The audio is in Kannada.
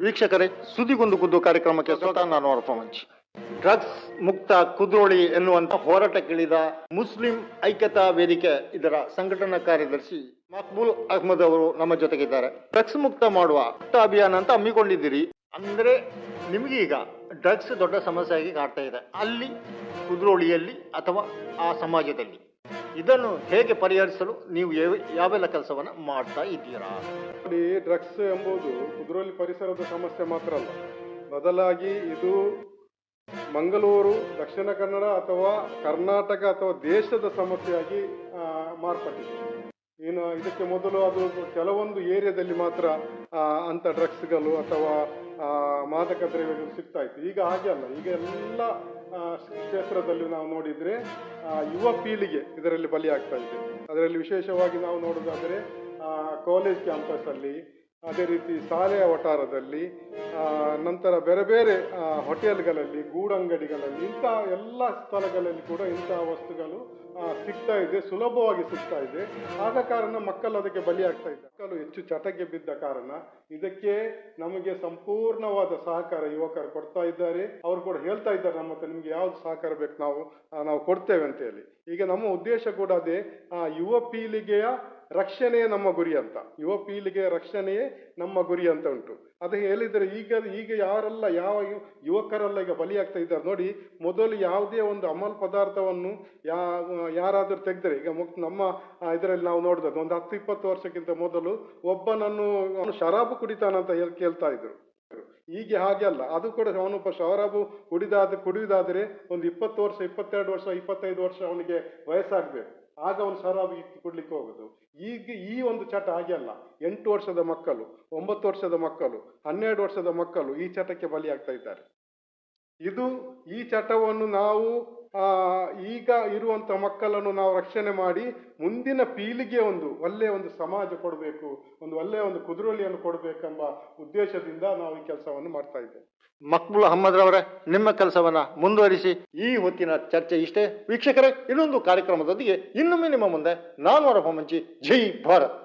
ವೀಕ್ಷಕರೇ, ಸುದ್ದಿಗೊಂದು ಕುದ್ದು ಕಾರ್ಯಕ್ರಮಕ್ಕೆ ಸ್ವತಃ ನಾನು ಹೊರಪ ಮಂಚಿ. ಡ್ರಗ್ಸ್ ಮುಕ್ತ ಕುದ್ರೋಳಿ ಎನ್ನುವಂತ ಹೋರಾಟಕ್ಕಿಳಿದ ಮುಸ್ಲಿಂ ಐಕ್ಯತಾ ವೇದಿಕೆ ಇದರ ಸಂಘಟನಾ ಕಾರ್ಯದರ್ಶಿ ಮಕ್ಬೂಲ್ ಅಹ್ಮದ್ ಅವರು ನಮ್ಮ ಜೊತೆಗಿದ್ದಾರೆ. ಡ್ರಗ್ಸ್ ಮುಕ್ತ ಮಾಡುವ ಅಭಿಯಾನ ಅಂತ ಹಮ್ಮಿಕೊಂಡಿದ್ದೀರಿ. ಅಂದ್ರೆ ನಿಮ್ಗೆ ಈಗ ಡ್ರಗ್ಸ್ ದೊಡ್ಡ ಸಮಸ್ಯೆಯಾಗಿ ಕಾಡ್ತಾ ಇದೆ, ಅಲ್ಲಿ ಕುದ್ರೋಳಿಯಲ್ಲಿ ಅಥವಾ ಆ ಸಮಾಜದಲ್ಲಿ. ಇದನ್ನು ಹೇಗೆ ಪರಿಹರಿಸಲು ನೀವು ಯಾವೆಲ್ಲ ಕೆಲಸವನ್ನ ಮಾಡ್ತಾ ಇದ್ದೀರಾ? ಡ್ರಗ್ಸ್ ಎಂಬುದು ಕುದ್ರೋಳಿ ಪರಿಸರದ ಸಮಸ್ಯೆ ಮಾತ್ರ ಅಲ್ಲ, ಬದಲಾಗಿ ಇದು ಮಂಗಳೂರು, ದಕ್ಷಿಣ ಕನ್ನಡ ಅಥವಾ ಕರ್ನಾಟಕ ಅಥವಾ ದೇಶದ ಸಮಸ್ಯೆಯಾಗಿ ಮಾರ್ಪಟ್ಟಿದೆ. ಇನ್ನು ಇದಕ್ಕೆ ಮೊದಲು ಅದು ಕೆಲವೊಂದು ಏರಿಯಾದಲ್ಲಿ ಮಾತ್ರ ಅಂಥ ಡ್ರಗ್ಸ್ಗಳು ಅಥವಾ ಮಾದಕ ದ್ರವ್ಯಗಳು ಸಿಗ್ತಾ ಇತ್ತು. ಈಗ ಹಾಗೆ ಅಲ್ಲ, ಈಗ ಎಲ್ಲ ಕ್ಷೇತ್ರದಲ್ಲಿ ನಾವು ನೋಡಿದರೆ ಯುವ ಪೀಳಿಗೆ ಇದರಲ್ಲಿ ಬಲಿಯಾಗ್ತಾ ಇದೆ. ಅದರಲ್ಲಿ ವಿಶೇಷವಾಗಿ ನಾವು ನೋಡೋದಾದರೆ ಕಾಲೇಜ್ ಕ್ಯಾಂಪಸ್ಸಲ್ಲಿ, ಅದೇ ರೀತಿ ಶಾಲೆಯ ವಠಾರದಲ್ಲಿ, ನಂತರ ಬೇರೆ ಬೇರೆ ಹೋಟೆಲ್ಗಳಲ್ಲಿ, ಗೂಡಂಗಡಿಗಳಲ್ಲಿ, ಇಂಥ ಎಲ್ಲ ಸ್ಥಳಗಳಲ್ಲಿ ಕೂಡ ಇಂತಹ ವಸ್ತುಗಳು ಸಿಗ್ತಾ ಇದೆ, ಸುಲಭವಾಗಿ ಸಿಗ್ತಾ ಇದೆ. ಆದ ಕಾರಣ ಮಕ್ಕಳು ಅದಕ್ಕೆ ಬಲಿಯಾಗ್ತಾ ಇದ್ದಾರೆ. ಮಕ್ಕಳು ಹೆಚ್ಚು ಚಟಕ್ಕೆ ಬಿದ್ದ ಕಾರಣ ಇದಕ್ಕೆ ನಮಗೆ ಸಂಪೂರ್ಣವಾದ ಸಹಕಾರ ಯುವಕರು ಕೊಡ್ತಾ ಇದ್ದಾರೆ. ಅವರು ಕೂಡ ಹೇಳ್ತಾ ಇದ್ದಾರೆ ನಮ್ಮ ಹತ್ರ, ನಿಮ್ಗೆ ಯಾವ್ದು ಸಹಕಾರ ಬೇಕು ನಾವು ಕೊಡ್ತೇವೆ ಅಂತ ಹೇಳಿ. ಈಗ ನಮ್ಮ ಉದ್ದೇಶ ಕೂಡ ಅದೇ, ಯುವ ಪೀಳಿಗೆಯ ರಕ್ಷಣೆಯೇ ನಮ್ಮ ಗುರಿ ಅಂತ. ಯುವ ಪೀಳಿಗೆಯ ರಕ್ಷಣೆಯೇ ನಮ್ಮ ಗುರಿ ಅಂತ ಉಂಟು. ಅದು ಹೇಳಿದರೆ ಈಗ ಯಾರೆಲ್ಲ ಯಾವ ಯುವಕರೆಲ್ಲ ಈಗ ಬಲಿಯಾಗ್ತಾ ಇದ್ದಾರೆ ನೋಡಿ. ಮೊದಲು ಯಾವುದೇ ಒಂದು ಅಮಲ್ ಪದಾರ್ಥವನ್ನು ಯಾರಾದರೂ ತೆಗೆದರೆ, ಈಗ ನಮ್ಮ ಇದರಲ್ಲಿ ನಾವು ನೋಡಿದ್ರೆ ಒಂದು 10-20 ವರ್ಷಕ್ಕಿಂತ ಮೊದಲು ಒಬ್ಬನನ್ನು ಶರಾಬು ಕುಡಿತಾನಂತ ಕೇಳ್ತಾ ಇದ್ರು. ಈಗ ಹಾಗೆ ಅಲ್ಲ, ಅದು ಕೂಡ ಅವನೊಬ್ಬ ಶರಾಬು ಕುಡಿಯುವುದಾದರೆ ಒಂದು 20 ವರ್ಷ, 22 ವರ್ಷ, 25 ವರ್ಷ ಅವನಿಗೆ ವಯಸ್ಸಾಗಬೇಕು, ಆಗ ಅವನು ಶರಾಬು ಕುಡ್ಲಿಕ್ಕೆ ಹೋಗುದು. ಈಗ ಈ ಒಂದು ಚಟ ಹಾಗೆ ಅಲ್ಲ, 8 ವರ್ಷದ ಮಕ್ಕಳು, 9 ವರ್ಷದ ಮಕ್ಕಳು, 12 ವರ್ಷದ ಮಕ್ಕಳು ಈ ಚಟಕ್ಕೆ ಬಲಿಯಾಗ್ತಾ ಇದ್ದಾರೆ. ಈ ಚಟವನ್ನು ನಾವು ಈಗ ಇರುವಂತ ಮಕ್ಕಳನ್ನು ನಾವು ರಕ್ಷಣೆ ಮಾಡಿ ಮುಂದಿನ ಪೀಳಿಗೆ ಒಂದು ಒಳ್ಳೆಯ ಒಂದು ಸಮಾಜ ಕೊಡಬೇಕು, ಒಂದು ಒಳ್ಳೆಯ ಒಂದು ಕುದ್ರೋಳಿಯನ್ನು ಕೊಡಬೇಕೆಂಬ ಉದ್ದೇಶದಿಂದ ನಾವು ಈ ಕೆಲಸವನ್ನು ಮಾಡ್ತಾ ಇದ್ದೇವೆ. ಮಕ್ಬೂಲ್ ಅಹ್ಮದ್ ರವರೇ, ನಿಮ್ಮ ಕೆಲಸವನ್ನ ಮುಂದುವರಿಸಿ. ಈ ಹೊತ್ತಿನ ಚರ್ಚೆ ಇಷ್ಟೇ. ವೀಕ್ಷಕರೇ, ಇನ್ನೊಂದು ಕಾರ್ಯಕ್ರಮದೊಂದಿಗೆ ಇನ್ನೊಮ್ಮೆ ನಿಮ್ಮ ಮುಂದೆ ನಾನು ಹೊರಪ ಮಂಚಿ. ಜೈ ಭಾರತ್.